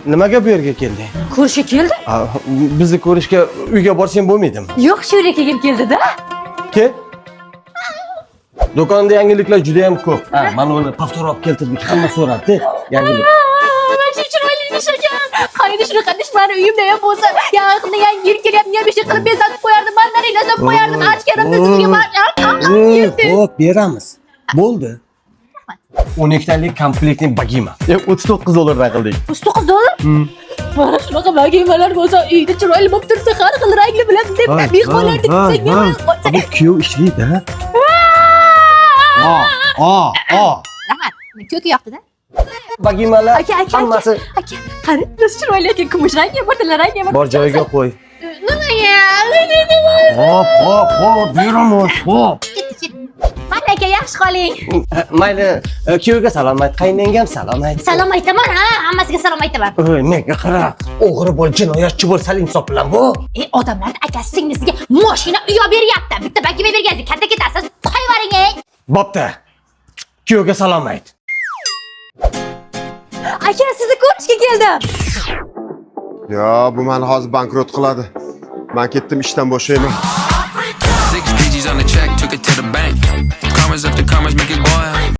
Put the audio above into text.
nimaga bu yerga kelding? Ko'rishga keldi? Bizni ko'rishga uyga borsang bo'lmaydimi? Yo'q, shu yerga kelib keldida. Kel. Do'konda yangiliklar juda ham ko'p. Mana uni paftor olib keltirdik. Hamma so'radi. Yangilik. Mana shu chiroyli ish ekan. Qayda shunaqa ish mani uyimda ham bo'lsa, yaqinda yangi yil kelyapti, ham ish qilib bezatib qo'yardim, mandarin yasab qo'yardim, ochkarimni sizga Xo'p, beramiz. Bo'ldi. 12 talik komplektning bagima. $39 qildik. $39? Mana shunaqa bagimalar bo'lsa, uyda chiroyli bo'lib tursa, har xil rangli bilan deb mehmonlarni kutsak. Bu kuyov ishlaydi. Rahmat. Ko'k yoqdi-da. Bagimalar hammasi. Aka, qani, nasıl chiroyli ekan, kumush rangi ham bor, tilla rangi ham bor. Bor joyiga qo'y. Nima ya? Hop, beramiz. Hop. Mana aka, yaxshi qoling. Mayli, kuyovga salom ayt, qaynangga ham salom ayt. Salom aytaman, ha, hammasiga salom aytaman. Menga qara, o'g'ri bo'l, jinoyatchi bo'l, saling insof bilan bu. Odamlar akasi singlisiga mashina uy olib beryapti. Bitta bagima bergansiz, katta ketasiz, qo'yavering. Bo'pti. Kuyovga salom ayt. Aka, sizni ko'rishga keldim. Yo, bu meni hozir bankrot qiladi. Men ketdim, ishdan bo'shayman. 6 digits on the check, took it to the bank. Commas after commas make it